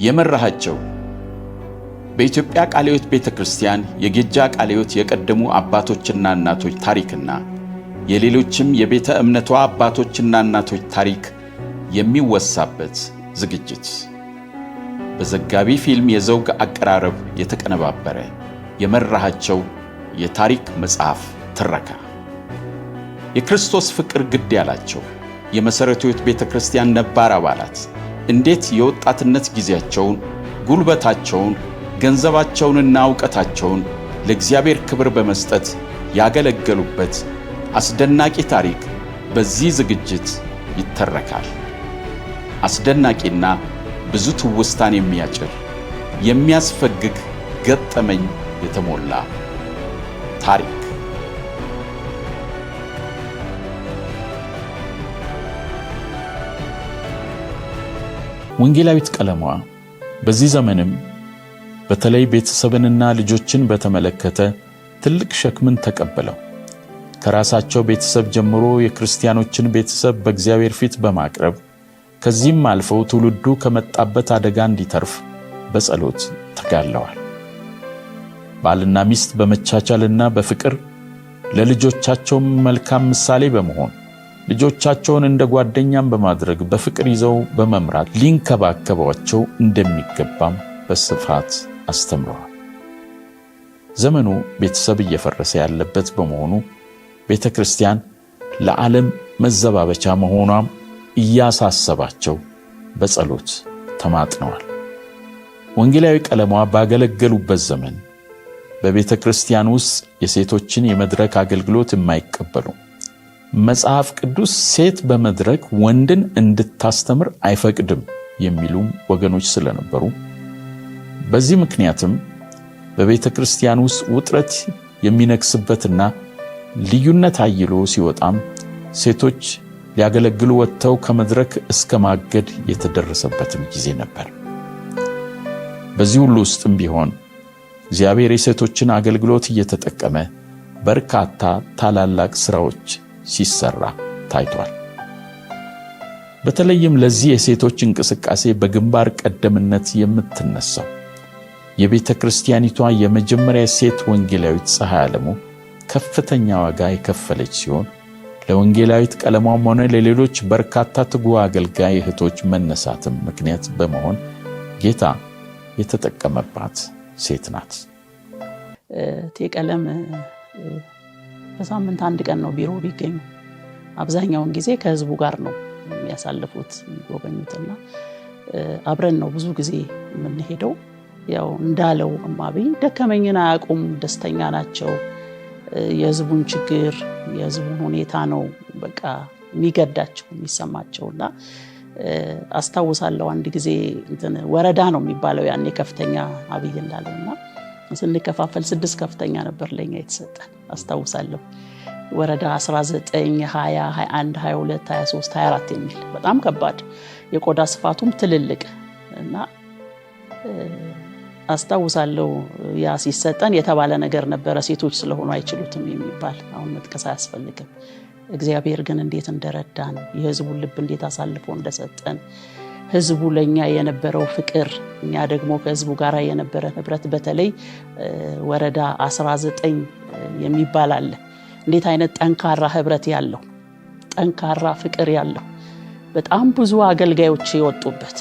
የመራሃቸው በኢትዮጵያ ቃለ ሕይወት ቤተክርስቲያን የጌጃ ቃለ ሕይወት የቀደሙ አባቶችና እናቶች ታሪክና የሌሎችም የቤተ እምነቷ አባቶችና እናቶች ታሪክ የሚወሳበት ዝግጅት በዘጋቢ ፊልም የዘውግ አቀራረብ የተቀነባበረ የመራሃቸው የታሪክ መጽሐፍ ትረካ የክርስቶስ ፍቅር ግድ ያላቸው የመሠረተ ሕይወት ቤተክርስቲያን ነባር አባላት እንዴት የወጣትነት ጊዜያቸውን ጉልበታቸውን ገንዘባቸውንና ዕውቀታቸውን ለእግዚአብሔር ክብር በመስጠት ያገለገሉበት አስደናቂ ታሪክ በዚህ ዝግጅት ይተረካል። አስደናቂና ብዙ ትውስታን የሚያጭር የሚያስፈግግ ገጠመኝ የተሞላ ታሪክ ወንጌላዊት ቀለሟ በዚህ ዘመንም በተለይ ቤተሰብንና ልጆችን በተመለከተ ትልቅ ሸክምን ተቀበለው ከራሳቸው ቤተሰብ ጀምሮ የክርስቲያኖችን ቤተሰብ በእግዚአብሔር ፊት በማቅረብ ከዚህም አልፈው ትውልዱ ከመጣበት አደጋ እንዲተርፍ በጸሎት ተጋድለዋል። ባልና ሚስት በመቻቻልና በፍቅር ለልጆቻቸው መልካም ምሳሌ በመሆን ልጆቻቸውን እንደ ጓደኛም በማድረግ በፍቅር ይዘው በመምራት ሊንከባከቧቸው እንደሚገባም በስፋት አስተምረዋል። ዘመኑ ቤተሰብ እየፈረሰ ያለበት በመሆኑ ቤተክርስቲያን ለዓለም መዘባበቻ መሆኗም እያሳሰባቸው በጸሎት ተማጥነዋል። ወንጌላዊ ቀለሟ ባገለገሉበት ዘመን በቤተክርስቲያን ውስጥ የሴቶችን የመድረክ አገልግሎት የማይቀበሉ መጽሐፍ ቅዱስ ሴት በመድረክ ወንድን እንድታስተምር አይፈቅድም የሚሉም ወገኖች ስለነበሩ በዚህ ምክንያትም በቤተክርስቲያን ውስጥ ውጥረት የሚነክስበትና ልዩነት አይሎ ሲወጣም ሴቶች ሊያገለግሉ ወጥተው ከመድረክ እስከ ማገድ የተደረሰበትም ጊዜ ነበር። በዚህ ሁሉ ውስጥም ቢሆን እግዚአብሔር የሴቶችን አገልግሎት እየተጠቀመ በርካታ ታላላቅ ሥራዎች ሲሰራ ታይቷል። በተለይም ለዚህ የሴቶች እንቅስቃሴ በግንባር ቀደምነት የምትነሳው የቤተክርስቲያኒቷ የመጀመሪያ ሴት ወንጌላዊት ፀሐይ ዓለሙ ከፍተኛ ዋጋ የከፈለች ሲሆን ለወንጌላዊት ቀለሟም ሆነ ለሌሎች በርካታ ትጉህ አገልጋይ እህቶች መነሳትም ምክንያት በመሆን ጌታ የተጠቀመባት ሴት ናት። ቀለም በሳምንት አንድ ቀን ነው ቢሮ ቢገኙ አብዛኛውን ጊዜ ከህዝቡ ጋር ነው የሚያሳልፉት የሚጎበኙትና አብረን ነው ብዙ ጊዜ የምንሄደው። ያው እንዳለው እማቤ ደከመኝና ያቁም ደስተኛ ናቸው። የህዝቡን ችግር የህዝቡን ሁኔታ ነው በቃ የሚገዳቸው የሚሰማቸውና አስታውሳለሁ አንድ ጊዜ ወረዳ ነው የሚባለው ያኔ ከፍተኛ አብይ እንዳለውና ስንከፋፈል 6 ከፍተኛ ነበር ለኛ የተሰጠን አስታውሳለሁ። ወረዳ 19 20 21 22 23 24 የሚል በጣም ከባድ የቆዳ ስፋቱም ትልልቅ እና አስታውሳለሁ ያ ሲሰጠን የተባለ ነገር ነበር ሴቶች ስለሆኑ አይችሉትም የሚባል አሁን መጥቀስ አያስፈልግም። እግዚአብሔር ግን እንዴት እንደረዳን የህዝቡን ልብ እንዴት አሳልፎ እንደሰጠን ህዝቡ ለኛ የነበረው ፍቅር እኛ ደግሞ ከህዝቡ ጋር የነበረ ህብረት በተለይ ወረዳ 19 የሚባል አለ እንዴት አይነት ጠንካራ ህብረት ያለው ጠንካራ ፍቅር ያለው በጣም ብዙ አገልጋዮች የወጡበት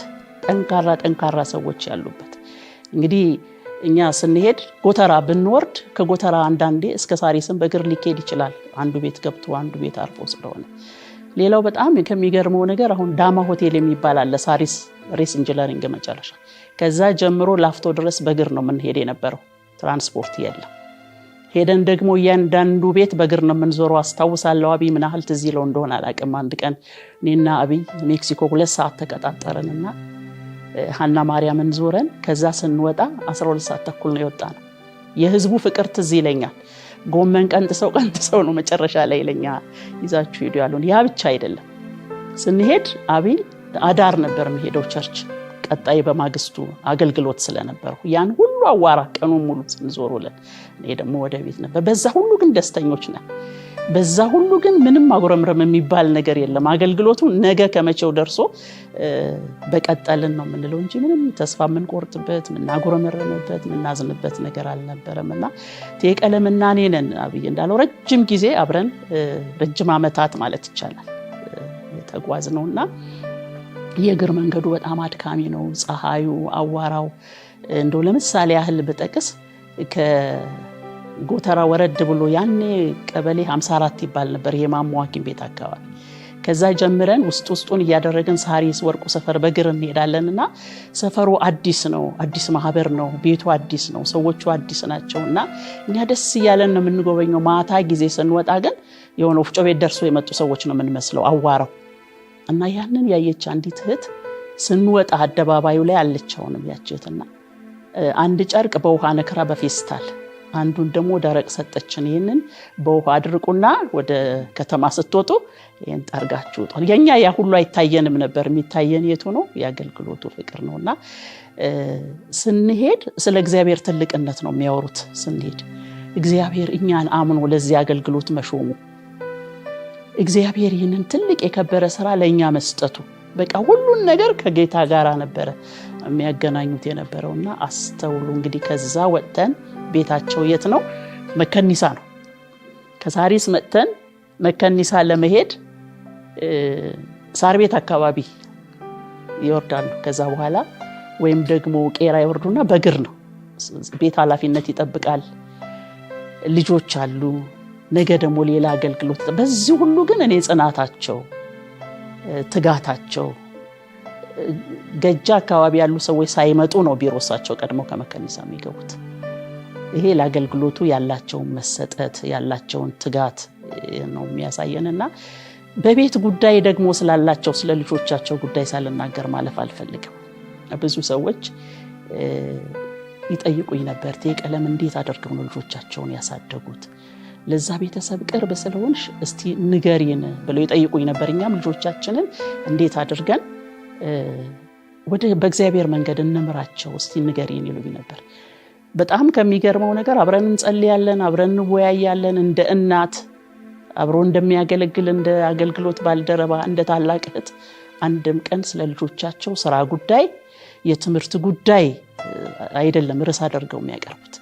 ጠንካራ ሰዎች ያሉበት እንግዲህ እኛ ስንሄድ ጎተራ ብንወርድ ከጎተራ አንዳንዴ እስከ ሳሪስም በእግር ሊኬድ ይችላል አንዱ ቤት ገብቶ አንዱ ቤት አርፎ ስለሆነ። ሌላው በጣም ከሚገርመው ነገር አሁን ዳማ ሆቴል የሚባል አለ ሳሪስ ሬስ ኢንጂነሪንግ መጨረሻ ከዛ ጀምሮ ላፍቶ ድረስ በእግር ነው ምን ሄድ የነበረው ትራንስፖርት የለም። ሄደን ደግሞ ያንዳንዱ ቤት በእግር ነው የምንዞረው። አስታውሳለሁ አብይ ምን ያህል ትዝ ይለው እንደሆነ አላውቅም። አንድ ቀን እኔና አብይ ሜክሲኮ 2 ሰዓት ተቀጣጠረንና ሐና ማርያምን ዞረን ከዛ ስንወጣ 12 ሰዓት ተኩል ነው የወጣነው። የህዝቡ ፍቅር ትዝ ይለኛል። ጎመን ቀንጥሰው ነው መጨረሻ ላይ ለኛ ይዛችሁ ሄዱ ያሉን። ያ ብቻ አይደለም ስንሄድ አብይ አዳር ነበር የሚሄደው ቸርች ቀጣይ በማግስቱ አገልግሎት ስለነበረው ያን ሁሉ አዋራ ቀኑን ሙሉ ስንዞርውለን እኔ ደግሞ ወደ ቤት ነበር። በዛ ሁሉ ግን ደስተኞች ነን። በዛ ሁሉ ግን ምንም ማጉረምረም የሚባል ነገር የለም። አገልግሎቱ ነገ ከመቼው ደርሶ በቀጠልን ነው የምንለው እንጂ ምንም ተስፋ የምንቆርጥበት ምናጉረመረምበት ምናዝንበት ነገር አልነበረምና ቴቀለምና እኔ ነን አብይ እንዳለው ረጅም ጊዜ አብረን ረጅም ዓመታት ማለት ይቻላል የተጓዝነውና የእግር መንገዱ በጣም አድካሚ ነው። ፀሐዩ፣ አዋራው እንደው ለምሳሌ ያህል በጠቅስ ከጎተራ ወረድ ብሎ ያኔ ቀበሌ 54 ይባል ነበር የማሞ ሐኪም ቤት አካባቢ። ከዛ ጀምረን ውስጡን እያደረግን ሳሪስ ወርቁ ሰፈር በእግር እንሄዳለንና ሰፈሩ አዲስ ነው፣ አዲስ ማህበር ነው፣ ቤቱ አዲስ ነው፣ ሰዎቹ አዲስ ናቸውና እኛ ደስ እያለን ነው የምንጎበኘው። ማታ ጊዜ ስንወጣ ግን የሆነ ወፍጮ ቤት ደርሶ የመጡ ሰዎች ነው የምንመስለው አዋራው እና ያንን ያየች አንዲት እህት ስንወጣ አደባባዩ ላይ አለችውንም ያችሁትና አንድ ጨርቅ በውሃ ነክራ በፌስታል አንዱን ደግሞ ደረቅ ሰጠችን። ይሄንን በውሃ አድርቁና ወደ ከተማ ስትወጡ ይሄን ጠርጋችሁ ወጡ። የኛ ያ ሁሉ አይታየንም ነበር። የሚታየን የቱ ነው? ያገልግሎቱ ፍቅር ነውና ስንሄድ ስለ እግዚአብሔር ትልቅነት ነው የሚያወሩት። ስንሄድ እግዚአብሔር እኛን አምኖ ለዚህ አገልግሎት መሾሙ፣ እግዚአብሔር ይህንን ትልቅ የከበረ ስራ ለኛ መስጠቱ፣ በቃ ሁሉን ነገር ከጌታ ጋር ነበረ የሚያገናኙት የነበረውና አስተውሉ እንግዲህ ከዛ ወጥተን ቤታቸው የት ነው? መከኒሳ ነው። ከሳሪስ መጥተን መከኒሳ ለመሄድ ሳር ቤት አካባቢ ይወርዳሉ። ከዛ በኋላ ወይም ደግሞ ቄራ ይወርዱና በእግር ነው። ቤት ኃላፊነት ይጠብቃል፣ ልጆች አሉ፣ ነገ ደግሞ ሌላ አገልግሎት። በዚህ ሁሉ ግን እኔ ጽናታቸው፣ ትጋታቸው ገጃ አካባቢ ያሉ ሰዎች ሳይመጡ ነው ቢሮሳቸው ቀድሞ ከመከኒሳ የሚገቡት። ይሄ ለአገልግሎቱ ያላቸውን መሰጠት ያላቸውን ትጋት ነው የሚያሳየንና በቤት ጉዳይ ደግሞ ስላላቸው ስለ ልጆቻቸው ጉዳይ ሳልናገር ማለፍ አልፈልግም። ብዙ ሰዎች ይጠይቁኝ ነበር ቴቀለም እንዴት አድርገው ነው ልጆቻቸውን ያሳደጉት? ለዛ ቤተሰብ ቅርብ ስለሆንሽ እስቲ ንገሪን ብለው ይጠይቁኝ ነበር። እኛም ልጆቻችንን እንዴት አድርገን በእግዚአብሔር መንገድ እንምራቸው እስቲ ንገሪን ይሉኝ ነበር። በጣም ከሚገርመው ነገር አብረን እንጸልያለን፣ አብረን እንወያያለን። እንደ እናት አብሮ እንደሚያገለግል እንደ አገልግሎት ባልደረባ እንደ ታላቅ እህት አንድም ቀን ስለ ልጆቻቸው ስራ ጉዳይ የትምህርት ጉዳይ አይደለም ርዕስ አድርገው የሚያቀርቡት።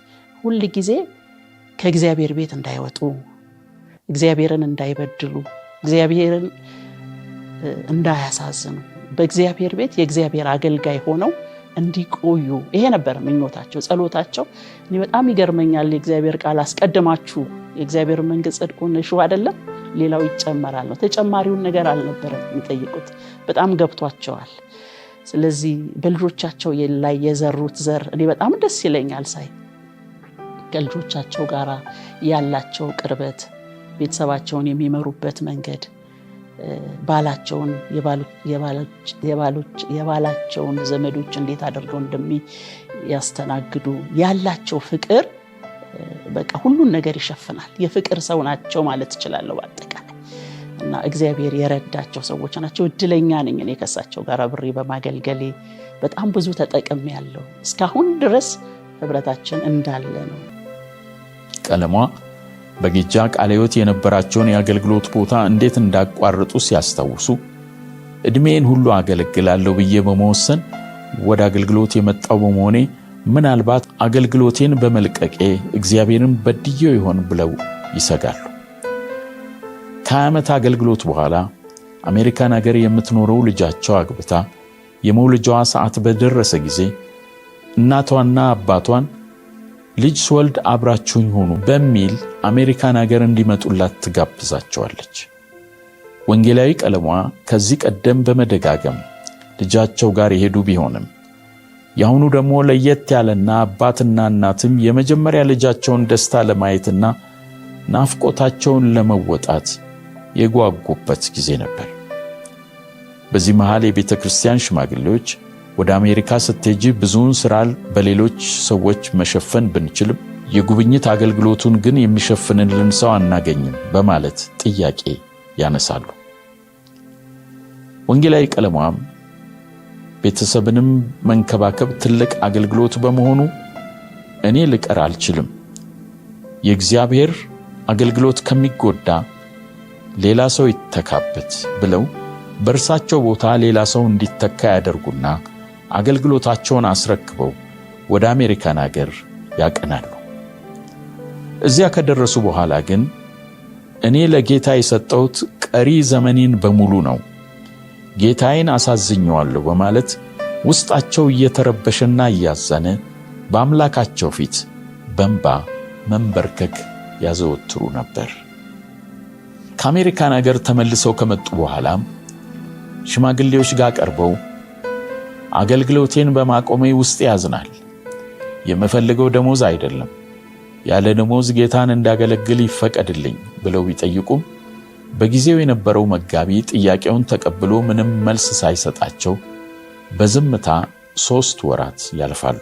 ሁሉ ጊዜ ከእግዚአብሔር ቤት እንዳይወጡ፣ እግዚአብሔርን እንዳይበድሉ፣ እግዚአብሔርን እንዳያሳዝኑ፣ በእግዚአብሔር ቤት የእግዚአብሔር አገልጋይ ሆነው እንዲቆዩ ይሄ ነበር ምኞታቸው፣ ጸሎታቸው። እኔ በጣም ይገርመኛል። የእግዚአብሔር ቃል አስቀድማችሁ የእግዚአብሔር መንግስት ጽድቁን እሹ አይደለም ሌላው ይጨመራል ነው። ተጨማሪውን ነገር አልነበረም የሚጠይቁት። በጣም ገብቷቸዋል። ስለዚህ በልጆቻቸው ላይ የዘሩት ዘር እኔ በጣም ደስ ይለኛል ሳይ ከልጆቻቸው ጋር ያላቸው ቅርበት፣ ቤተሰባቸውን የሚመሩበት መንገድ፣ ባላቸውን የባላቸውን ዘመዶች እንዴት አድርገው እንደሚያስተናግዱ ያላቸው ፍቅር በቃ ሁሉን ነገር ይሸፍናል። የፍቅር ሰው ናቸው ማለት እችላለሁ በአጠቃላይ እና እግዚአብሔር የረዳቸው ሰዎች ናቸው። እድለኛ ነኝ እኔ ከሳቸው ጋር አብሬ በማገልገሌ በጣም ብዙ ተጠቅሜያለሁ። እስካሁን ድረስ ህብረታችን እንዳለ ነው። ቀለሟ በጌጃ ቃለ ሕይወት የነበራቸውን የአገልግሎት ቦታ እንዴት እንዳቋረጡ ሲያስታውሱ እድሜን ሁሉ አገለግላለሁ ብዬ በመወሰን ወደ አገልግሎት የመጣው በመሆኔ ምናልባት አገልግሎቴን በመልቀቄ እግዚአብሔርን በድዬው ይሆን ብለው ይሰጋሉ። ከዓመት አገልግሎት በኋላ አሜሪካን ሀገር የምትኖረው ልጃቸው አግብታ የመውለጃዋ ሰዓት በደረሰ ጊዜ እናቷና አባቷን ልጅ ስወልድ አብራችሁኝ ሆኑ በሚል አሜሪካን ሀገር እንዲመጡላት ትጋብዛቸዋለች። ወንጌላዊ ቀለሟ ከዚህ ቀደም በመደጋገም ልጃቸው ጋር የሄዱ ቢሆንም ያሁኑ ደግሞ ለየት ያለና አባትና እናትም የመጀመሪያ ልጃቸውን ደስታ ለማየትና ናፍቆታቸውን ለመወጣት የጓጉበት ጊዜ ነበር። በዚህ መሃል የቤተ ክርስቲያን ሽማግሌዎች ወደ አሜሪካ ስትሄጂ ብዙውን ስራ በሌሎች ሰዎች መሸፈን ብንችልም የጉብኝት አገልግሎቱን ግን የሚሸፍንልን ሰው አናገኝም በማለት ጥያቄ ያነሳሉ። ወንጌላዊ ቀለሟም ቤተሰብንም መንከባከብ ትልቅ አገልግሎት በመሆኑ እኔ ልቀር አልችልም፣ የእግዚአብሔር አገልግሎት ከሚጎዳ ሌላ ሰው ይተካበት ብለው በእርሳቸው ቦታ ሌላ ሰው እንዲተካ ያደርጉና አገልግሎታቸውን አስረክበው ወደ አሜሪካን ሀገር ያቀናሉ። እዚያ ከደረሱ በኋላ ግን እኔ ለጌታ የሰጠሁት ቀሪ ዘመኔን በሙሉ ነው፣ ጌታዬን አሳዝኘዋለሁ በማለት ውስጣቸው እየተረበሸና እያዘነ በአምላካቸው ፊት በእንባ መንበርከክ ያዘወትሩ ነበር። ከአሜሪካን ሀገር ተመልሰው ከመጡ በኋላም ሽማግሌዎች ጋር ቀርበው አገልግሎቴን በማቆሜ ውስጥ ያዝናል፣ የምፈልገው ደሞዝ አይደለም፣ ያለ ደሞዝ ጌታን እንዳገለግል ይፈቀድልኝ ብለው ቢጠይቁም በጊዜው የነበረው መጋቢ ጥያቄውን ተቀብሎ ምንም መልስ ሳይሰጣቸው በዝምታ 3 ወራት ያልፋሉ።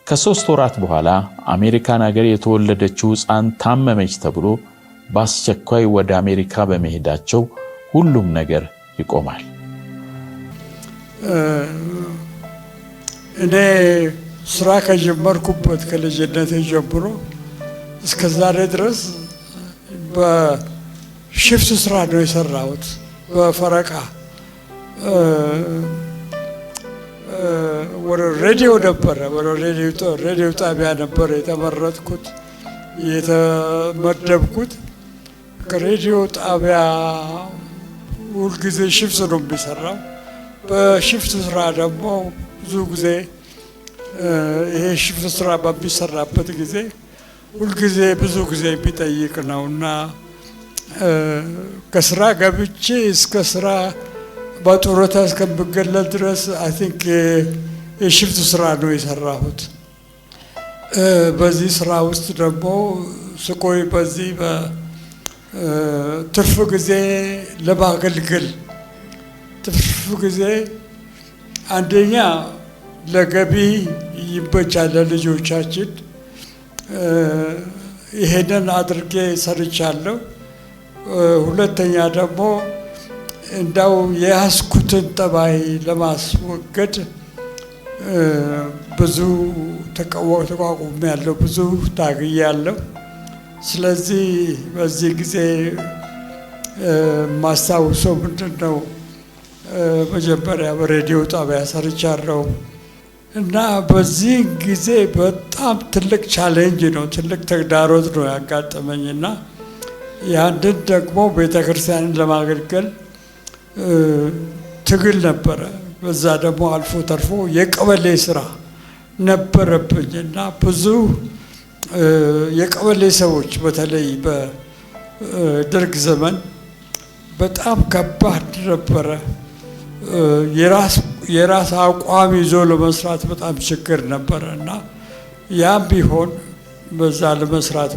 ከ3 ወራት በኋላ አሜሪካን ሀገር የተወለደችው ሕፃን ታመመች ተብሎ በአስቸኳይ ወደ አሜሪካ በመሄዳቸው ሁሉም ነገር ይቆማል። እኔ ስራ ከጀመርኩበት ከልጅነቴ ጀምሮ እስከ ዛሬ ድረስ በሽፍት ስራ ነው የሰራሁት። በፈረቃ ወደ ሬዲዮ ነበረ፣ ወደ ሬዲዮ ጣቢያ ነበረ የተመረጥኩት የተመደብኩት። ከሬዲዮ ጣቢያ ሁልጊዜ ሽፍት ነው የሚሰራው። በሽፍት ስራ ደግሞ ብዙ ጊዜ ይሄ ሽፍት ስራ በሚሰራበት ጊዜ ሁልጊዜ ብዙ ጊዜ የሚጠይቅ ነው እና ከስራ ገብቼ እስከ ስራ በጡረታ እስከምገለል ድረስ አይ ቲንክ የሽፍት ስራ ነው የሰራሁት። በዚህ ስራ ውስጥ ደግሞ ስቆይ በዚህ በትርፍ ጊዜ ለማገልገል ትርፍ ጊዜ አንደኛ ለገቢ ይበጃል ለልጆቻችን፣ ይሄንን አድርጌ ሰርቻለሁ። ሁለተኛ ደግሞ እንዳው የያዝኩትን ጠባይ ለማስወገድ ብዙ ተቋቁሜያለሁ፣ ብዙ ታግያለሁ። ስለዚህ በዚህ ጊዜ ማስታውሰው ምንድን ነው መጀመሪያ በሬዲዮ ጣቢያ ሰርቻለሁ እና በዚህ ጊዜ በጣም ትልቅ ቻሌንጅ ነው፣ ትልቅ ተግዳሮት ነው ያጋጠመኝ እና ያንን ደግሞ ቤተክርስቲያንን ለማገልገል ትግል ነበረ። በዛ ደግሞ አልፎ ተርፎ የቀበሌ ስራ ነበረብኝ እና ብዙ የቀበሌ ሰዎች በተለይ በደርግ ዘመን በጣም ከባድ ነበረ። የራስ አቋም ይዞ ለመስራት በጣም ችግር ነበረ እና ያም ቢሆን በዛ ለመስራት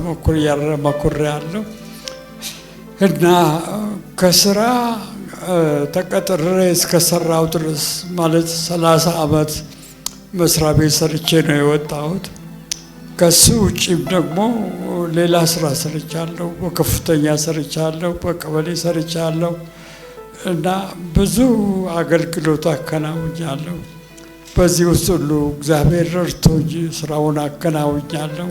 ሞክሬያለሁ እና ከስራ ተቀጥሬ እስከሰራው ድረስ ማለት 30 ዓመት መስሪያ ቤት ሰርቼ ነው የወጣሁት። ከሱ ውጭም ደግሞ ሌላ ስራ ሰርቻለሁ፣ በከፍተኛ ሰርቻለሁ፣ በቀበሌ ሰርቻለሁ እና ብዙ አገልግሎት አከናውኛለሁ። በዚህ ውስጥ ሁሉ እግዚአብሔር ረድቶኝ ስራውን አከናውኛለሁ።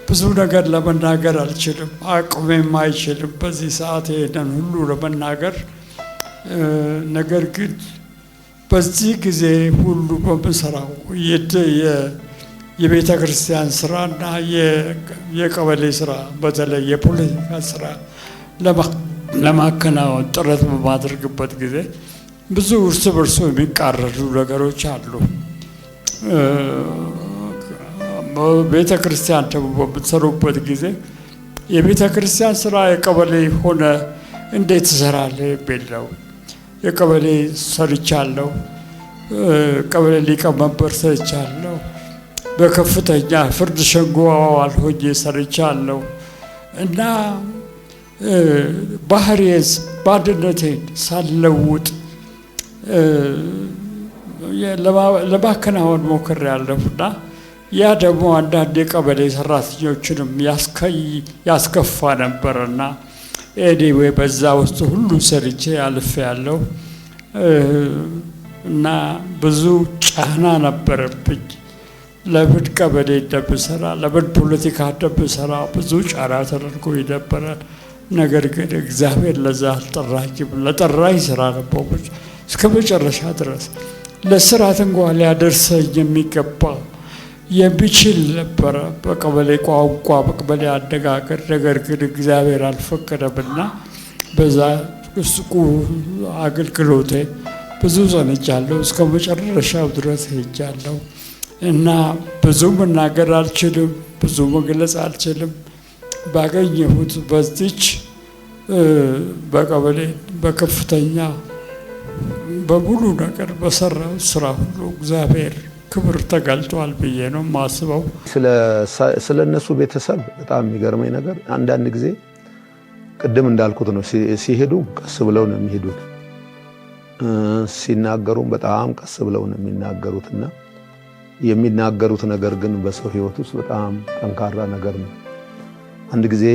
ብዙ ነገር ለመናገር አልችልም፣ አቅሜም አይችልም በዚህ ሰዓት ይሄንን ሁሉ ለመናገር። ነገር ግን በዚህ ጊዜ ሁሉ በምሰራው የቤተ ክርስቲያን ስራና የቀበሌ ስራ በተለይ የፖለቲካ ስራ ለማከናወን ጥረት በማድረግበት ጊዜ ብዙ እርስ በርሱ የሚቃረኑ ነገሮች አሉ። ቤተ ክርስቲያን ደግሞ በምትሰሩበት ጊዜ የቤተ ክርስቲያን ስራ የቀበሌ ሆነ እንዴት ትሰራለህ የሚል ነው። የቀበሌ ሰርቻለሁ፣ ቀበሌ ሊቀመንበር ሰርቻለሁ፣ በከፍተኛ ፍርድ ሸንጎ አባል ሆኜ ሰርቻለሁ እና ባህሪዬን ባንድነቴን ሳልለውጥ ለማከናወን ሞክሬያለሁና ያ ደግሞ አንዳንድ የቀበሌ ሰራተኞችንም ያስከፋ ነበርና ኤኒዌይ በዛ ውስጥ ሁሉ ሰርቼ አልፌያለሁ እና ብዙ ጫና ነበረብኝ። ለምን ቀበሌ እንደምሰራ ለምን ፖለቲካ እንደምሰራ ብዙ ጫና ተደርጎ ነበረ። ነገር ግን እግዚአብሔር ለዛ አልጠራኝም። ለጠራኝ ስራ ነበር እስከ መጨረሻ ድረስ ለስራት እንኳን ሊያደርሰኝ የሚገባ የሚችል ነበረ በቀበሌ ቋንቋ በቀበሌ አነጋገር። ነገር ግን እግዚአብሔር አልፈቀደምና በዛ እስቁ አገልግሎቴ ብዙ ጸንቻለሁ። እስከ መጨረሻው ድረስ ሄጃለሁ እና ብዙ መናገር አልችልም፣ ብዙ መግለጽ አልችልም። ባገኘሁት በዚች በቀበሌ በከፍተኛ በሙሉ ነገር በሰራው ስራ ሁሉ እግዚአብሔር ክብር ተገልጧል ብዬ ነው ማስበው። ስለ እነሱ ቤተሰብ በጣም የሚገርመኝ ነገር አንዳንድ ጊዜ ቅድም እንዳልኩት ነው፣ ሲሄዱ ቀስ ብለው ነው የሚሄዱት፣ ሲናገሩም በጣም ቀስ ብለው ነው የሚናገሩትና የሚናገሩት ነገር ግን በሰው ሕይወት ውስጥ በጣም ጠንካራ ነገር ነው። አንድ ጊዜ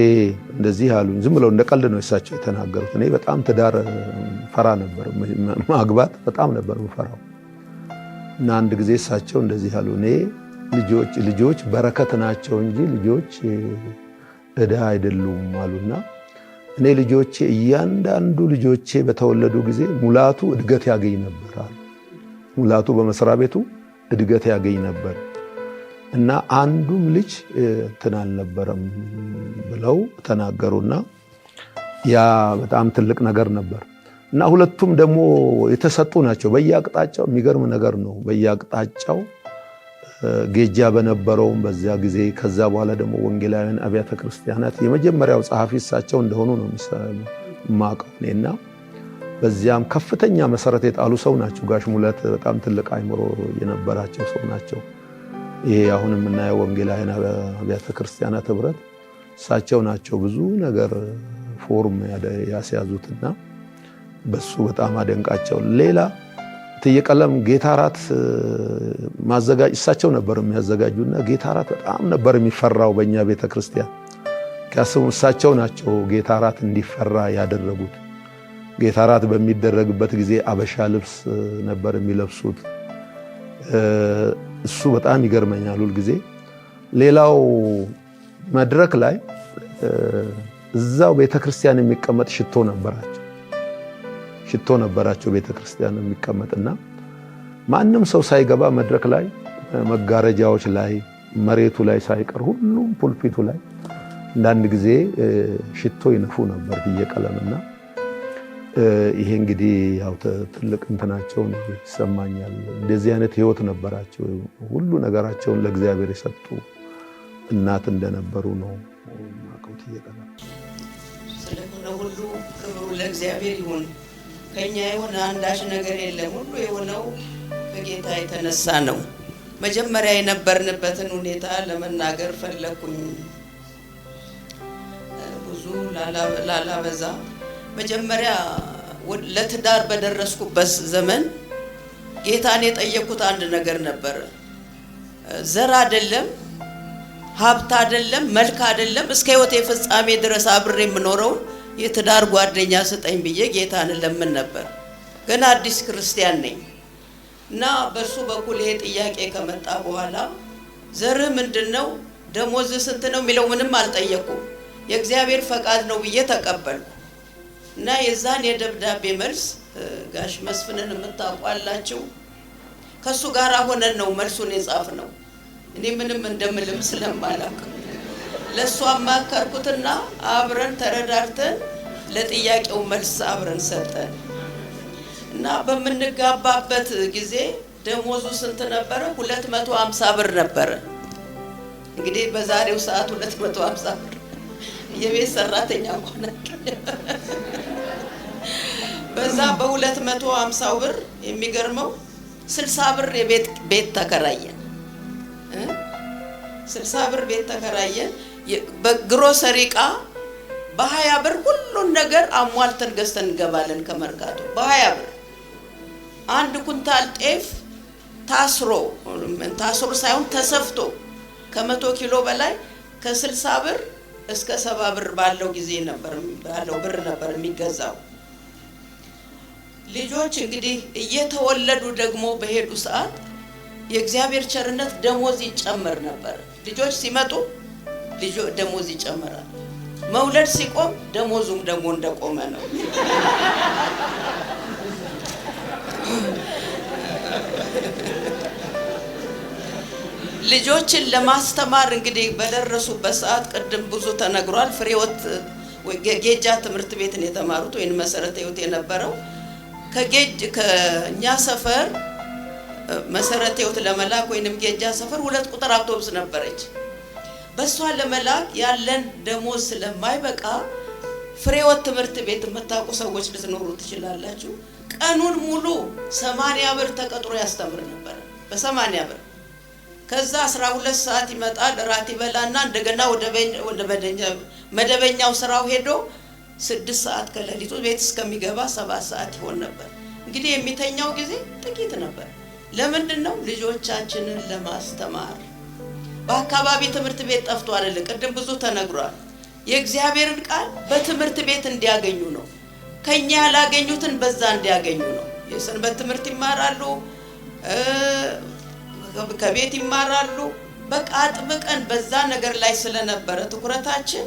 እንደዚህ አሉኝ፣ ዝም ብለው እንደ ቀልድ ነው እሳቸው የተናገሩት። እኔ በጣም ትዳር ፈራ ነበር፣ ማግባት በጣም ነበር የምፈራው እና አንድ ጊዜ እሳቸው እንደዚህ አሉ፣ እኔ ልጆች በረከት ናቸው እንጂ ልጆች ዕዳ አይደሉም አሉና እኔ ልጆቼ እያንዳንዱ ልጆቼ በተወለዱ ጊዜ ሙላቱ እድገት ያገኝ ነበር አሉ። ሙላቱ በመስሪያ ቤቱ እድገት ያገኝ ነበር እና አንዱም ልጅ እንትን አልነበረም ብለው ተናገሩና ያ በጣም ትልቅ ነገር ነበር እና ሁለቱም ደግሞ የተሰጡ ናቸው በየአቅጣጫው። የሚገርም ነገር ነው። በየአቅጣጫው ጌጃ በነበረውም በዚያ ጊዜ ከዛ በኋላ ደግሞ ወንጌላውያን አብያተ ክርስቲያናት የመጀመሪያው ጸሐፊ እሳቸው እንደሆኑ ነው የማውቀው እኔና በዚያም ከፍተኛ መሰረት የጣሉ ሰው ናቸው። ጋሽ ሙላት በጣም ትልቅ አእምሮ የነበራቸው ሰው ናቸው። ይሄ አሁን የምናየው ወንጌላውያን አብያተ ክርስቲያናት ህብረት እሳቸው ናቸው ብዙ ነገር ፎርም ያስያዙትና በሱ በጣም አደንቃቸው። ሌላ ትየቀለም ጌታ እራት ማዘጋጅ እሳቸው ነበር የሚያዘጋጁና ጌታ እራት በጣም ነበር የሚፈራው በእኛ ቤተ ክርስቲያን። ከስሙ እሳቸው ናቸው ጌታ እራት እንዲፈራ ያደረጉት። ጌታ እራት በሚደረግበት ጊዜ አበሻ ልብስ ነበር የሚለብሱት። እሱ በጣም ይገርመኛል ሁል ጊዜ። ሌላው መድረክ ላይ እዛው ቤተክርስቲያን የሚቀመጥ ሽቶ ነበራቸው ቤተክርስቲያን የሚቀመጥና ማንም ሰው ሳይገባ መድረክ ላይ መጋረጃዎች ላይ መሬቱ ላይ ሳይቀር ሁሉም ፑልፒቱ ላይ አንዳንድ ጊዜ ሽቶ ይነፉ ነበር ትየቀለምና ይሄ እንግዲህ ያው ትልቅ እንትናቸው ይሰማኛል። እንደዚህ አይነት ህይወት ነበራቸው። ሁሉ ነገራቸውን ለእግዚአብሔር የሰጡ እናት እንደነበሩ ነው ማቀውት ይየቀለ። ስለሆነ ሁሉ ክብሩ ለእግዚአብሔር ይሁን። ከኛ የሆነ አንዳች ነገር የለም። ሁሉ የሆነው ከጌታ የተነሳ ነው። መጀመሪያ የነበርንበትን ሁኔታ ለመናገር ፈለኩኝ ብዙ ላላበዛ። መጀመሪያ ለትዳር በደረስኩበት ዘመን ጌታን የጠየቁት አንድ ነገር ነበር። ዘር አይደለም፣ ሀብት አይደለም፣ መልክ አይደለም፣ እስከ ህይወቴ ፍጻሜ ድረስ አብሬ የምኖረው የትዳር ጓደኛ ስጠኝ ብዬ ጌታን ለምን ነበር። ገና አዲስ ክርስቲያን ነኝ እና በሱ በኩል ይሄ ጥያቄ ከመጣ በኋላ ዘር ምንድነው፣ ደሞዝ ስንት ነው የሚለው ምንም አልጠየቁም። የእግዚአብሔር ፈቃድ ነው ብዬ ተቀበልኩ። እና የዛን የደብዳቤ መልስ ጋሽ መስፍንን የምታውቋላችሁ ከሱ ጋር ሆነን ነው መልሱን የጻፍነው። እኔ ምንም እንደምልም ስለማላውቅ ለሱ አማከርኩትና አብረን ተረዳርተን ለጥያቄው መልስ አብረን ሰጠን። እና በምንጋባበት ጊዜ ደሞዙ ስንት ነበረ? 250 ብር ነበረ። እንግዲህ በዛሬው ሰዓት 250 ብር የቤት ሰራተኛ እንኳን በዛ በ250 ብር የሚገርመው 60 ብር ቤት ተከራየን። 60 ብር ቤት ተከራየን። በግሮሰሪ ዕቃ በ20 ብር ሁሉን ነገር አሟልተን ገዝተን እንገባለን ከመርካቶ በ20 ብር። አንድ ኩንታል ጤፍ ታስሮ ሳይሆን ተሰፍቶ ከ100 ኪሎ በላይ ከ60 ብር እስከ 70 ብር ባለው ጊዜ ነበር የሚገዛው። ልጆች እንግዲህ እየተወለዱ ደግሞ በሄዱ ሰዓት የእግዚአብሔር ቸርነት ደሞዝ ይጨመር ነበር። ልጆች ሲመጡ ደሞዝ ይጨመራል። መውለድ ሲቆም ደሞዙም ደግሞ እንደቆመ ነው። ልጆችን ለማስተማር እንግዲህ በደረሱበት ሰዓት ቅድም ብዙ ተነግሯል። ፍሬህይወት ጌጃ ትምህርት ቤትን የተማሩት ወይን መሰረተ ህይወት የነበረው ከኛ ሰፈር መሰረተ ህይወት ለመላክ ወይንም ጌጃ ሰፈር 2 ቁጥር አውቶቡስ ነበረች። በሷ ለመላክ ያለን ደሞዝ ስለማይበቃ ፍሬህይወት ትምህርት ቤት የምታውቁ ሰዎች ልትኖሩ ትችላላችሁ። ቀኑን ሙሉ 80 ብር ተቀጥሮ ያስተምር ነበር። በ80 ብር ከዛ 12 ሰዓት ይመጣል፣ ራት ይበላና እንደገና ወደ መደበኛው ስራው ሄዶ 6 ሰዓት ከሌሊቱ ቤት እስከሚገባ 7 ሰዓት ይሆን ነበር። እንግዲህ የሚተኛው ጊዜ ጥቂት ነበር። ለምንድን ነው? ልጆቻችንን ለማስተማር። በአካባቢ ትምህርት ቤት ጠፍቶ አይደል? ቅድም ብዙ ተነግሯል። የእግዚአብሔርን ቃል በትምህርት ቤት እንዲያገኙ ነው። ከኛ ያላገኙትን በዛ እንዲያገኙ ነው። የሰንበት ትምህርት ይማራሉ፣ ከቤት ይማራሉ። በቃ አጥብቀን በዛ ነገር ላይ ስለነበረ ትኩረታችን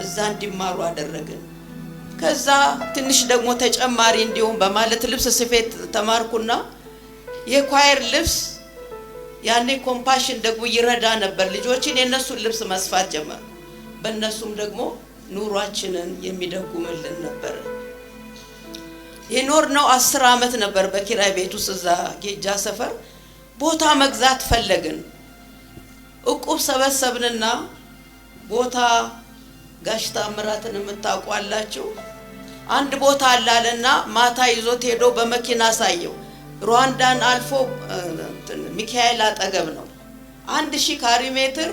እዛ እንዲማሩ አደረግን። ከዛ ትንሽ ደግሞ ተጨማሪ እንዲሁም በማለት ልብስ ስፌት ተማርኩና የኳየር ልብስ ያኔ ኮምፓሽን ደግሞ ይረዳ ነበር። ልጆችን የነሱን ልብስ መስፋት ጀመር። በእነሱም ደግሞ ኑሯችንን የሚደጉምልን ነበር። የኖርነው 10 ዓመት ነበር በኪራይ ቤት ውስጥ እዛ ጌጃ ሰፈር። ቦታ መግዛት ፈለግን። እቁብ ሰበሰብንና ቦታ ጋሽ ታምራትን የምታውቋላችሁ አንድ ቦታ አላለና ማታ ይዞት ሄዶ በመኪና ሳየው። ሩዋንዳን አልፎ ሚካኤል አጠገብ ነው። 1000 ካሬ ሜትር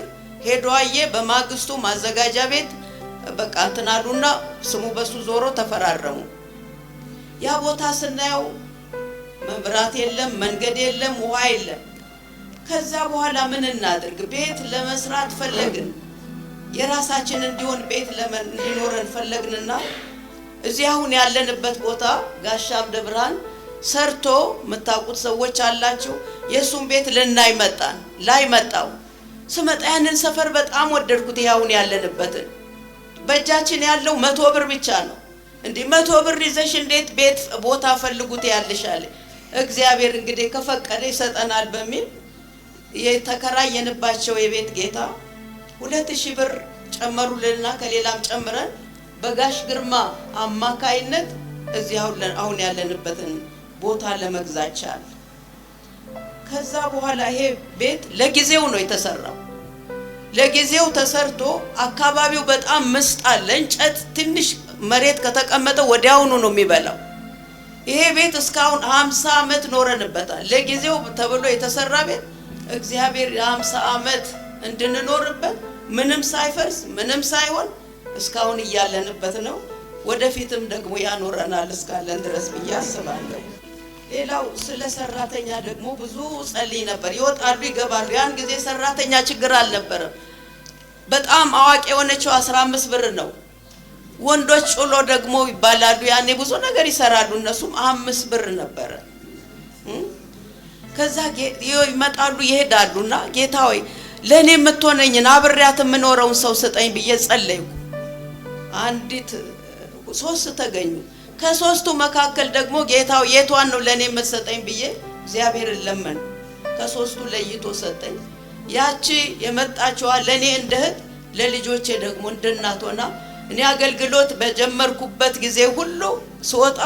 ሄዶ አየ። በማግስቱ ማዘጋጃ ቤት በቃ እንትናሉና ስሙ በሱ ዞሮ ተፈራረሙ። ያ ቦታ ስናየው መብራት የለም፣ መንገድ የለም፣ ውሃ የለም። ከዛ በኋላ ምን እናድርግ? ቤት ለመስራት ፈለግን። የራሳችን እንዲሆን ቤት እንዲኖረን ፈለግንና እዚህ አሁን ያለንበት ቦታ ጋሻም ደብራን ሰርቶ የምታውቁት ሰዎች አላችሁ። የሱን ቤት ልናይ መጣን። ላይ መጣው ስመጣ ያንን ሰፈር በጣም ወደድኩት። ያሁን ያለንበትን በእጃችን ያለው 100 ብር ብቻ ነው። እንዴ 100 ብር ይዘሽ እንዴት ቤት ቦታ ፈልጉት ያልሻለ? እግዚአብሔር እንግዲህ ከፈቀደ ይሰጠናል በሚል የተከራየንባቸው የቤት ጌታ 2000 ብር ጨመሩልና ከሌላም ጨምረን በጋሽ ግርማ አማካይነት እዚህ አሁን ያለንበትን ቦታ ለመግዛት ቻል። ከዛ በኋላ ይሄ ቤት ለጊዜው ነው የተሰራው። ለጊዜው ተሰርቶ አካባቢው በጣም ምስጥ አለ። እንጨት ትንሽ መሬት ከተቀመጠ ወዲያውኑ ነው የሚበላው። ይሄ ቤት እስካሁን 50 ዓመት ኖረንበታል። ለጊዜው ተብሎ የተሰራ ቤት እግዚአብሔር 50 ዓመት እንድንኖርበት ምንም ሳይፈርስ ምንም ሳይሆን እስካሁን እያለንበት ነው። ወደፊትም ደግሞ ያኖረናል እስካለን ድረስ ብዬ አስባለሁ። ሌላው ስለ ሰራተኛ ደግሞ ብዙ ጸልይ ነበር። ይወጣሉ ይገባሉ። ያን ጊዜ ሰራተኛ ችግር አልነበረም። በጣም አዋቂ የሆነችው 15 ብር ነው። ወንዶች ጩሎ ደግሞ ይባላሉ። ያኔ ብዙ ነገር ይሰራሉ። እነሱም 5 ብር ነበረ። ከዛ ይመጣሉ ይሄዳሉና ጌታ ሆይ ለኔ የምትሆነኝን አብሬያት የምኖረውን ሰው ስጠኝ ብዬ ጸለይኩ። አንዲት 3 ተገኙ። ከ3ቱ መካከል ደግሞ ጌታው የቷን ነው ለኔ የምትሰጠኝ ብዬ እግዚአብሔርን ለመን። ከ3ቱ ለይቶ ሰጠኝ። ያቺ የመጣችዋ ለኔ እንደ እህት ለልጆቼ ደግሞ እንደ እናት ሆና እኔ አገልግሎት በጀመርኩበት ጊዜ ሁሉ ስወጣ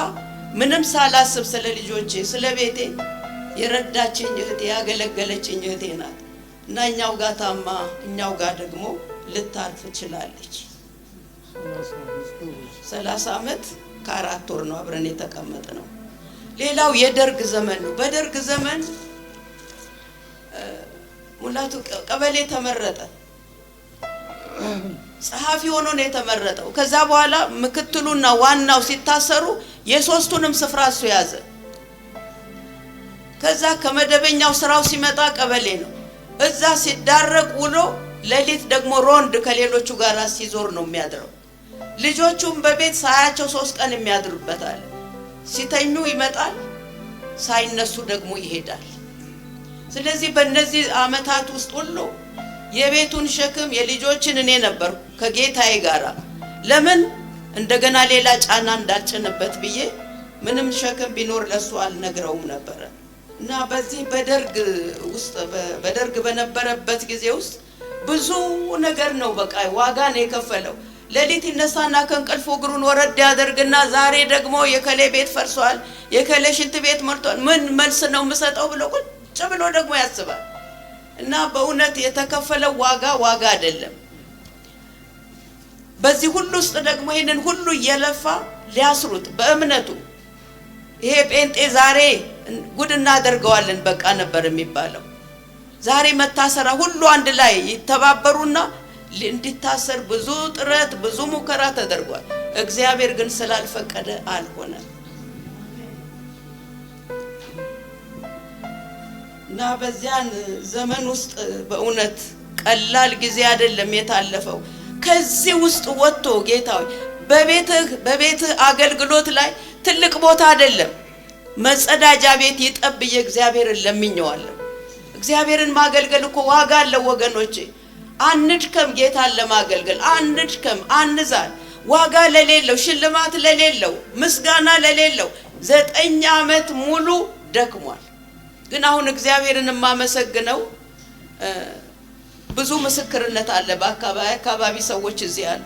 ምንም ሳላስብ ስለ ልጆቼ ስለ ቤቴ የረዳችኝ እህቴ ያገለገለችኝ እህቴ ናት። እና እኛው ጋር ታማ እኛው ጋር ደግሞ ልታርፍ ትችላለች። 30 ዓመት ከ4 ወር ነው አብረን የተቀመጥነው። ሌላው የደርግ ዘመን ነው። በደርግ ዘመን ሙላቱ ቀበሌ ተመረጠ። ጸሐፊ ሆኖ ነው የተመረጠው። ከዛ በኋላ ምክትሉና ዋናው ሲታሰሩ የ3ቱንም ስፍራ እሱ ያዘ። ከዛ ከመደበኛው ስራው ሲመጣ ቀበሌ ነው። እዛ ሲዳረቅ ውሎ ሌሊት ደግሞ ሮንድ ከሌሎቹ ጋር ሲዞር ነው የሚያድረው። ልጆቹም በቤት ሳያቸው 3 ቀን የሚያድሩበታል። ሲተኙ ይመጣል፣ ሳይነሱ ደግሞ ይሄዳል። ስለዚህ በእነዚህ አመታት ውስጥ ሁሉ የቤቱን ሸክም የልጆችን እኔ ነበር ከጌታዬ ጋር ለምን እንደገና ሌላ ጫና እንዳልጭንበት ብዬ ምንም ሸክም ቢኖር ለሱ አልነግረውም ነበር። እና በዚህ በደርግ በነበረበት ጊዜ ውስጥ ብዙ ነገር ነው በቃ ዋጋ ነው የከፈለው። ሌሊት ይነሳና ከእንቅልፉ እግሩን ወረድ ያደርግና ዛሬ ደግሞ የከሌ ቤት ፈርሷል፣ የከሌ ሽንት ቤት ሞልቷል፣ ምን መልስ ነው የምሰጠው ብሎ ቁጭ ብሎ ደግሞ ያስባል። እና በእውነት የተከፈለው ዋጋ አይደለም። በዚህ ሁሉ ውስጥ ደግሞ ይሄንን ሁሉ እየለፋ ሊያስሩት በእምነቱ ይሄ ጴንጤ ዛሬ ጉድ እናደርገዋለን በቃ ነበር የሚባለው። ዛሬ መታሰራ ሁሉ አንድ ላይ ይተባበሩና እንዲታሰር ብዙ ጥረት ብዙ ሙከራ ተደርጓል። እግዚአብሔር ግን ስላልፈቀደ አልሆነም። እና በዚያን ዘመን ውስጥ በእውነት ቀላል ጊዜ አይደለም የታለፈው። ከዚህ ውስጥ ወጥቶ ጌታዬ በቤትህ አገልግሎት ላይ ትልቅ ቦታ አይደለም መጸዳጃ ቤት ይጠብየ እግዚአብሔርን ለምኜዋለሁ። እግዚአብሔርን ማገልገል እኮ ዋጋ አለው ወገኖቼ። አንድከም ጌታን ለማገልገል አንድከም አንዛል። ዋጋ ለሌለው ሽልማት ለሌለው ምስጋና ለሌለው 9 ዓመት ሙሉ ደክሟል። ግን አሁን እግዚአብሔርን ማመሰግነው ብዙ ምስክርነት አለ። በአካባቢ ሰዎች እዚህ አሉ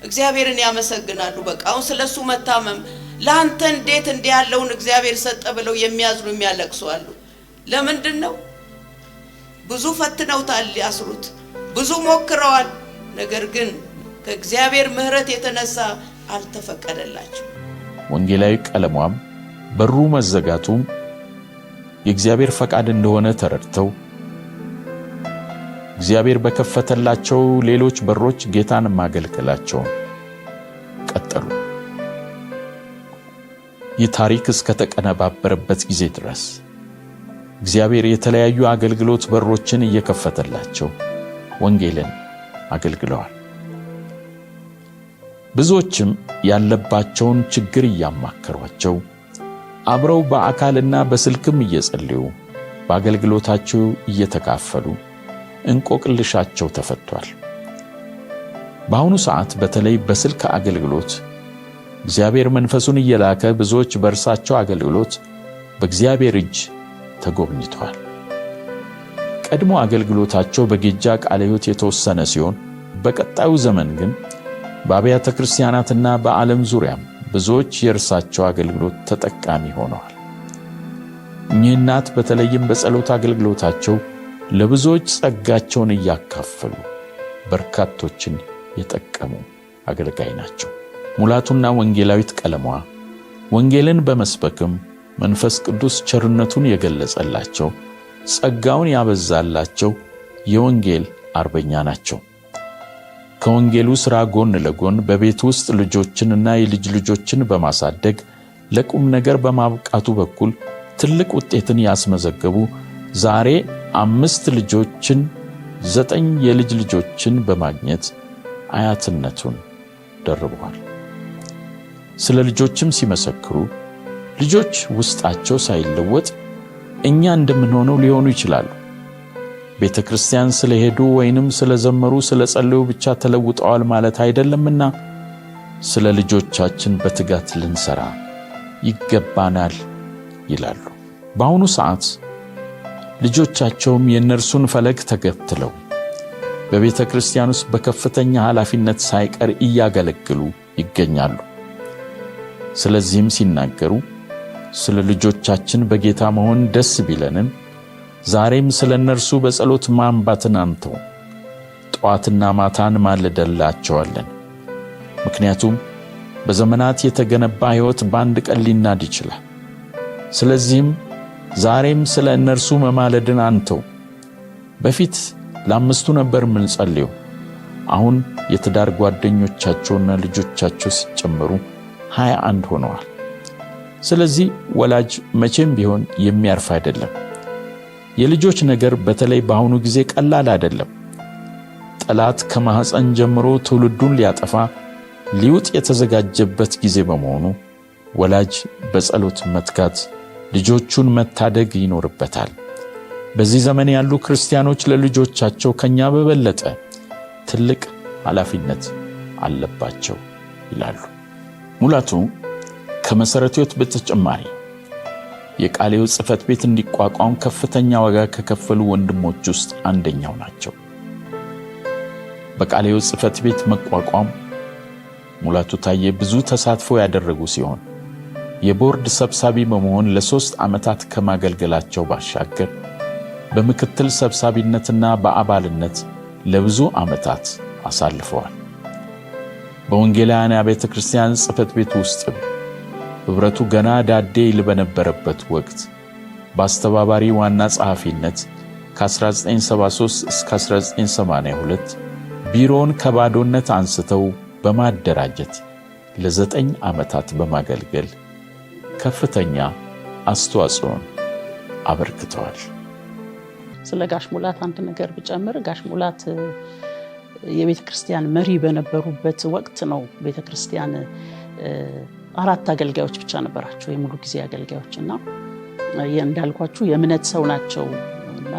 እግዚአብሔርን ያመሰግናሉ። በቃ አሁን ስለሱ መታመም ላንተ እንዴት እንዲያለውን እግዚአብሔር ሰጠ ብለው የሚያዝኑ የሚያለቅሱ አሉ። ለምንድነው? ብዙ ፈትነውታል ሊያስሩት፣ ብዙ ሞክረዋል። ነገር ግን ከእግዚአብሔር ምሕረት የተነሳ አልተፈቀደላቸው። ወንጌላዊ ቀለሟም በሩ መዘጋቱም የእግዚአብሔር ፈቃድ እንደሆነ ተረድተው እግዚአብሔር በከፈተላቸው ሌሎች በሮች ጌታን ማገልገላቸው ቀጠሉ። ይህ ታሪክ እስከ ተቀነባበረበት ጊዜ ድረስ እግዚአብሔር የተለያዩ አገልግሎት በሮችን እየከፈተላቸው ወንጌልን አገልግለዋል። ብዙዎችም ያለባቸውን ችግር እያማከሯቸው አብረው በአካልና በስልክም እየጸለዩ በአገልግሎታቸው እየተካፈሉ እንቆቅልሻቸው ተፈቷል። በአሁኑ ሰዓት በተለይ በስልክ አገልግሎት እግዚአብሔር መንፈሱን እየላከ ብዙዎች በእርሳቸው አገልግሎት በእግዚአብሔር እጅ ተጎብኝተዋል። ቀድሞ አገልግሎታቸው በጌጃ ቃለ ሕይወት የተወሰነ ሲሆን በቀጣዩ ዘመን ግን በአብያተ ክርስቲያናትና በዓለም ዙሪያም ብዙዎች የእርሳቸው አገልግሎት ተጠቃሚ ሆነዋል። እኚህ እናት በተለይም በጸሎት አገልግሎታቸው ለብዙዎች ጸጋቸውን እያካፈሉ በርካቶችን የጠቀሙ አገልጋይ ናቸው። ሙላቱና ወንጌላዊት ቀለሟ ወንጌልን በመስበክም መንፈስ ቅዱስ ቸርነቱን የገለጸላቸው ጸጋውን ያበዛላቸው የወንጌል አርበኛ ናቸው። ከወንጌሉ ሥራ ጎን ለጎን በቤት ውስጥ ልጆችንና የልጅ ልጆችን በማሳደግ ለቁም ነገር በማብቃቱ በኩል ትልቅ ውጤትን ያስመዘገቡ ዛሬ 5 ልጆችን 9 የልጅ ልጆችን በማግኘት አያትነቱን ደርበዋል። ስለ ልጆችም ሲመሰክሩ ልጆች ውስጣቸው ሳይለወጥ እኛ እንደምንሆነው ሊሆኑ ይችላሉ። ቤተ ክርስቲያን ስለሄዱ ወይንም ስለዘመሩ ስለጸለዩ ብቻ ተለውጠዋል ማለት አይደለምና ስለ ልጆቻችን በትጋት ልንሰራ ይገባናል ይላሉ። በአሁኑ ሰዓት ልጆቻቸውም የእነርሱን ፈለግ ተከትለው በቤተ ክርስቲያን ውስጥ በከፍተኛ ኃላፊነት ሳይቀር እያገለግሉ ይገኛሉ። ስለዚህም ሲናገሩ ስለ ልጆቻችን በጌታ መሆን ደስ ቢለንም ዛሬም ስለ እነርሱ በጸሎት ማንባትን አንተው፣ ጠዋትና ማታን ማልደላቸዋለን። ምክንያቱም በዘመናት የተገነባ ሕይወት በአንድ ቀን ሊናድ ይችላል። ስለዚህም ዛሬም ስለ እነርሱ መማለድን አንተው። በፊት ለ5 ነበር የምንጸልየው፣ አሁን የትዳር ጓደኞቻቸውና ልጆቻቸው ሲጨመሩ 21 ሆነዋል። ስለዚህ ወላጅ መቼም ቢሆን የሚያርፍ አይደለም። የልጆች ነገር በተለይ በአሁኑ ጊዜ ቀላል አይደለም። ጠላት ከማህፀን ጀምሮ ትውልዱን ሊያጠፋ ሊውጥ የተዘጋጀበት ጊዜ በመሆኑ ወላጅ በጸሎት መትጋት ልጆቹን መታደግ ይኖርበታል። በዚህ ዘመን ያሉ ክርስቲያኖች ለልጆቻቸው ከኛ በበለጠ ትልቅ ኃላፊነት አለባቸው ይላሉ። ሙላቱ ከመሰረተ ሕይወት በተጨማሪ የቃለ ሕይወት ጽሕፈት ቤት እንዲቋቋም ከፍተኛ ዋጋ ከከፈሉ ወንድሞች ውስጥ አንደኛው ናቸው። በቃለ ሕይወት ጽሕፈት ቤት መቋቋም ሙላቱ ታዬ ብዙ ተሳትፎ ያደረጉ ሲሆን የቦርድ ሰብሳቢ በመሆን ለ3 ዓመታት ከማገልገላቸው ባሻገር በምክትል ሰብሳቢነትና በአባልነት ለብዙ ዓመታት አሳልፈዋል። በወንጌላውያን አብያተ ክርስቲያን ጽሕፈት ቤት ውስጥ ህብረቱ ገና ዳዴ ይል በነበረበት ወቅት በአስተባባሪ ዋና ጸሐፊነት ከ1973 እስከ 1982 ቢሮውን ከባዶነት አንስተው በማደራጀት ለ9 ዓመታት በማገልገል ከፍተኛ አስተዋጽኦን አበርክተዋል። ስለ ጋሽ ሙላት አንድ ነገር ብጨምር ጋሽ ሙላት የቤተ ክርስቲያን መሪ በነበሩበት ወቅት ነው ቤተ ክርስቲያን 4 አገልጋዮች ብቻ ነበራቸው፣ የሙሉ ጊዜ አገልጋዮችና እንዳልኳችሁ የእምነት ሰው ናቸውና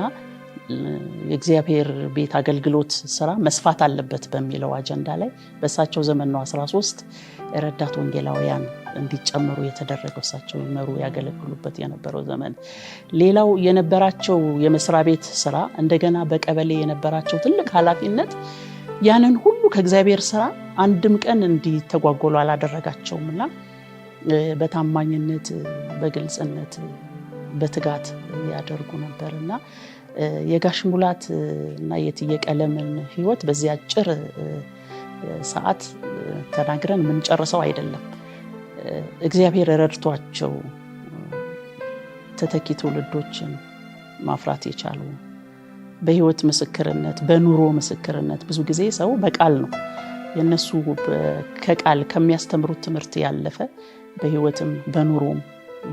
የእግዚአብሔር ቤት አገልግሎት ስራ መስፋት አለበት በሚለው አጀንዳ ላይ በእሳቸው ዘመን ነው 13 ረዳት ወንጌላውያን እንዲጨመሩ የተደረገው። እሳቸው ይመሩ ያገለግሉበት የነበረው ዘመን። ሌላው የነበራቸው የመስሪያ ቤት ስራ እንደገና በቀበሌ የነበራቸው ትልቅ ኃላፊነት ያንን ሁሉ ከእግዚአብሔር ስራ አንድም ቀን እንዲተጓጎሉ አላደረጋቸውምና በታማኝነት በግልጽነት በትጋት ያደርጉ ነበርና የጋሽ ሙላት እና የትዬ ቀለምን ህይወት በዚህ አጭር ሰዓት ተናግረን ምን ጨርሰው አይደለም። እግዚአብሔር ረድቷቸው ተተኪ ትውልዶችን ማፍራት የቻሉ በህይወት ምስክርነት በኑሮ ምስክርነት ብዙ ጊዜ ሰው በቃል ነው የነሱ ከቃል ከሚያስተምሩት ትምህርት ያለፈ በህይወትም በኑሮም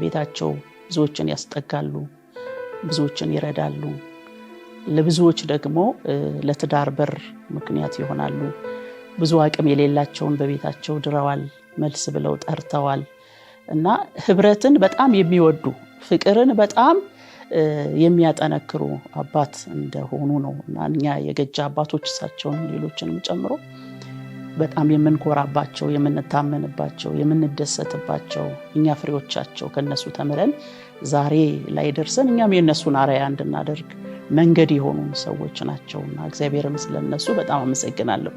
ቤታቸው ብዙዎችን ያስጠጋሉ፣ ብዙዎችን ይረዳሉ፣ ለብዙዎች ደግሞ ለትዳር በር ምክንያት ይሆናሉ። ብዙ አቅም የሌላቸውን በቤታቸው ድረዋል፣ መልስ ብለው ጠርተዋል እና ህብረትን በጣም የሚወዱ ፍቅርን በጣም የሚያጠነክሩ አባት እንደሆኑ ነው እና እኛ የገጃ አባቶች እሳቸውን ሌሎችንም ጨምሮ በጣም የምንኮራባቸው፣ የምንታመንባቸው፣ የምንደሰትባቸው እኛ ፍሬዎቻቸው ከነሱ ተምረን ዛሬ ላይ ደርሰን እኛም የነሱን አርአያ እንድናደርግ መንገድ የሆኑ ሰዎች ናቸውና እግዚአብሔርን ስለነሱ በጣም አመሰግናለሁ።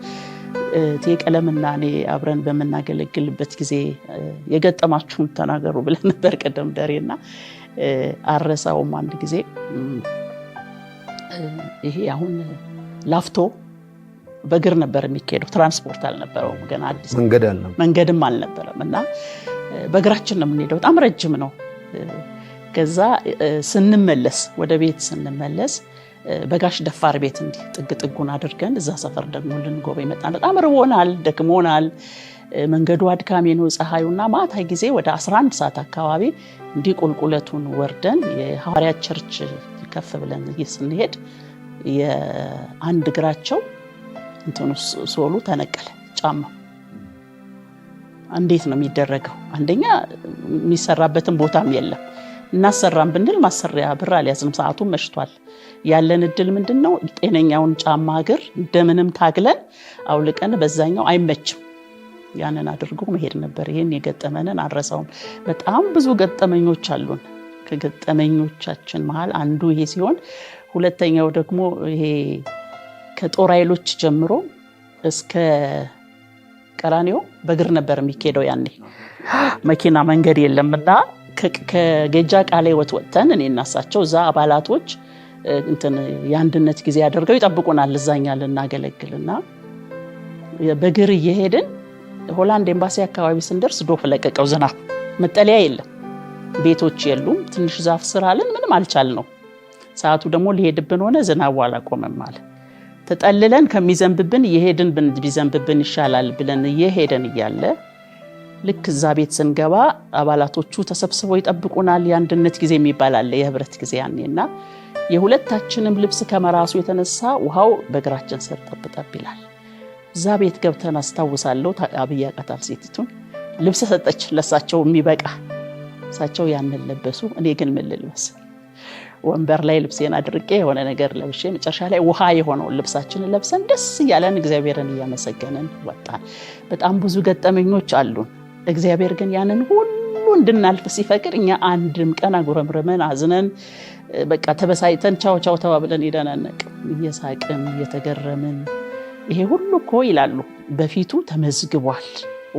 ቀለምና እኔ አብረን በመናገለግልበት ጊዜ የገጠማችሁን ተናገሩ ብለን ነበር ቀደም ደሬና አረሳውም። አንድ ጊዜ ይሄ አሁን ላፍቶ በእግር ነበር የሚካሄደው፣ ትራንስፖርት አልነበረውም፣ ገና አዲስ መንገድም አልነበረም እና በእግራችን ነው የምንሄደው። በጣም ረጅም ነው። ከዛ ስንመለስ ወደ ቤት ስንመለስ በጋሽ ደፋር ቤት እንዲህ ጥግ ጥጉን አድርገን እዛ ሰፈር ደግሞ ልንጎበኝ መጣን። በጣም ርቦናል፣ ደክሞናል፣ መንገዱ አድካሚ ነው፣ ፀሐዩና ማታ ጊዜ ወደ 11 ሰዓት አካባቢ እንዲህ ቁልቁለቱን ወርደን የሐዋርያት ቸርች ከፍ ብለን ስንሄድ የአንድ እግራቸው እንትኑ ሶሉ ተነቀለ፣ ጫማው። እንዴት ነው የሚደረገው? አንደኛ የሚሰራበትን ቦታም የለም። እናሰራም ብንል ማሰሪያ ብር አልያዝንም፣ ሰዓቱ መሽቷል። ያለን እድል ምንድነው? ጤነኛውን ጫማ እግር እንደምንም ታግለን አውልቀን በዛኛው አይመችም ያንን አድርጎ መሄድ ነበር። ይሄን የገጠመንን አረሳውም። በጣም ብዙ ገጠመኞች አሉን። ከገጠመኞቻችን መሃል አንዱ ይሄ ሲሆን፣ ሁለተኛው ደግሞ ይሄ ከጦር ኃይሎች ጀምሮ እስከ ቀራኒዮ በእግር ነበር የሚካሄደው። ያኔ መኪና መንገድ የለምና ከገጃ ቃለ ሕይወት ወጥተን እኔና እሳቸው እዛ አባላቶች እንትን የአንድነት ጊዜ አድርገው ይጠብቁናል እዛኛ ልናገለግልና በእግር እየሄድን ሆላንድ ኤምባሲ አካባቢ ስንደርስ ዶፍ ለቀቀው ዝናብ። መጠለያ የለም፣ ቤቶች የሉም። ትንሽ ዛፍ ስር አለን፣ ምንም አልቻልነው። ሰዓቱ ደግሞ ሊሄድብን ሆነ፣ ዝናቡ አላቆመም ማለት ተጠልለን ከሚዘንብብን እየሄድን ቢዘንብብን ይሻላል ብለን እየሄድን እያለ ልክ እዛ ቤት ስንገባ አባላቶቹ ተሰብስበው ይጠብቁናል። የአንድነት ጊዜ የሚባል አለ፣ የህብረት ጊዜ ያኔና የሁለታችንም ልብስ ከመራሱ የተነሳ ውሃው በእግራችን ስር ጠብጠብ ይላል። እዛ ቤት ገብተን አስታውሳለሁ አብያ ቀታል ሴቲቱን ልብስ ሰጠች ለሳቸው የሚበቃ። እሳቸው ያንን ለበሱ፣ እኔ ግን ምን ልልበስ? ወንበር ላይ ልብሴን አድርቄ የሆነ ነገር ለብሼ መጨረሻ ላይ ውሃ የሆነውን ልብሳችንን ለብሰን ደስ እያለን እግዚአብሔርን እያመሰገንን ወጣን። በጣም ብዙ ገጠመኞች አሉን። እግዚአብሔር ግን ያንን ሁሉ እንድናልፍ ሲፈቅድ እኛ አንድም ቀን አጉረምርመን አዝነን በቃ ተበሳይተን ቻው ቻው ተባብለን ይደናነቅ እየሳቅን እየተገረምን ይሄ ሁሉ እኮ ይላሉ በፊቱ ተመዝግቧል፣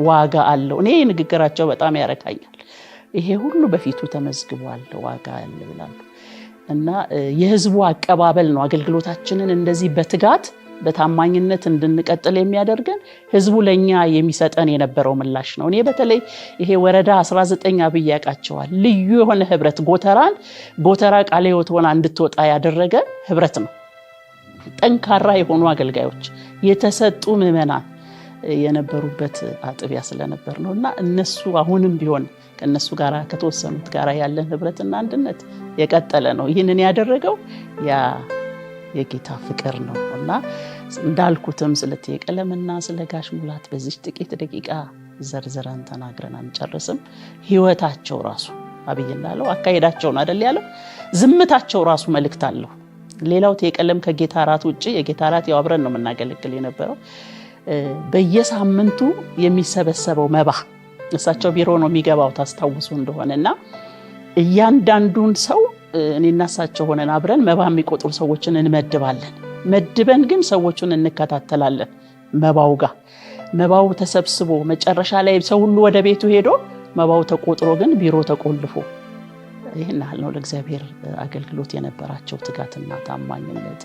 ዋጋ አለው። እኔ ንግግራቸው በጣም ያረካኛል። ይሄ ሁሉ በፊቱ ተመዝግቧል፣ ዋጋ አለው ይላሉ። እና የህዝቡ አቀባበል ነው አገልግሎታችንን እንደዚህ በትጋት በታማኝነት እንድንቀጥል የሚያደርገን ህዝቡ ለኛ የሚሰጠን የነበረው ምላሽ ነው። እኔ በተለይ ይሄ ወረዳ 19 አብይ ያቃቸዋል። ልዩ የሆነ ህብረት ጎተራ ቃለ ሕይወት ሆና እንድትወጣ ያደረገ ህብረት ነው። ጠንካራ የሆኑ አገልጋዮች የተሰጡ ምዕመናን የነበሩበት አጥቢያ ስለነበር ነውና እነሱ አሁንም ቢሆን ከነሱ ጋር ከተወሰኑት ጋር ያለን ህብረትና አንድነት የቀጠለ ነው። ይህንን ያደረገው ያ የጌታ ፍቅር ነውና እንዳልኩትም ስለዚህ ቀለምና ስለ ጋሽ ሙላት በዚህ ጥቂት ደቂቃ ዘርዝረን ተናግረን አንጨርስም። ህይወታቸው ራሱ አብይ እንዳለው አካሄዳቸው ነው አይደል ያለው። ዝምታቸው ራሱ መልእክት አለው። ሌላው ተቀለም ከጌታ ራት ውጪ የጌታ ራት ያው አብረን ነው የምናገለግል የነበረው። በየሳምንቱ የሚሰበሰበው መባ እሳቸው ቢሮ ነው የሚገባው ታስታውሱ እንደሆነና እያንዳንዱን ሰው እኔና እሳቸው ሆነን አብረን መባ የሚቆጥሩ ሰዎችን እንመድባለን። መድበን ግን ሰዎችን እንከታተላለን። መባው ተሰብስቦ መጨረሻ ላይ ሰው ሁሉ ወደ ቤቱ ሄዶ መባው ተቆጥሮ ግን ቢሮ ተቆልፎ ይሄን ያህል ነው ለእግዚአብሔር አገልግሎት የነበራቸው ትጋትና ታማኝነት።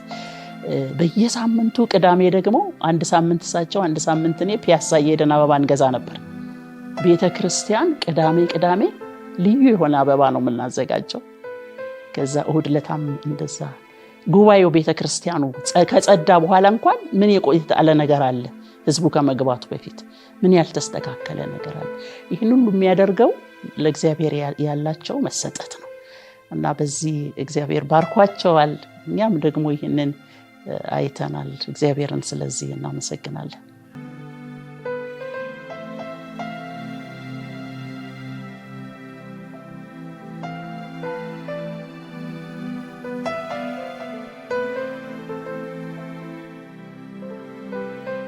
በየሳምንቱ ቅዳሜ ደግሞ አንድ ሳምንት እሳቸው አንድ ሳምንት እኔ ፒያሳ እየሄድን አበባ እንገዛ ነበር። ቤተክርስቲያን ቅዳሜ ልዩ የሆነ አበባ ነው የምናዘጋጀው። ከዛ እሁድ ለታም እንደዛ ጉባኤው ቤተክርስቲያኑ ከጸዳ በኋላ እንኳን ምን የቆየለ ነገር አለ፣ ህዝቡ ከመግባቱ በፊት ምን ያልተስተካከለ ነገር አለ። ይሄን ሁሉ የሚያደርገው ለእግዚአብሔር ያላቸው መሰጠት ነው እና በዚህ እግዚአብሔር ባርኳቸዋል። እኛም ደግሞ ይሄንን አይተናል። እግዚአብሔርን ስለዚህ እናመሰግናለን።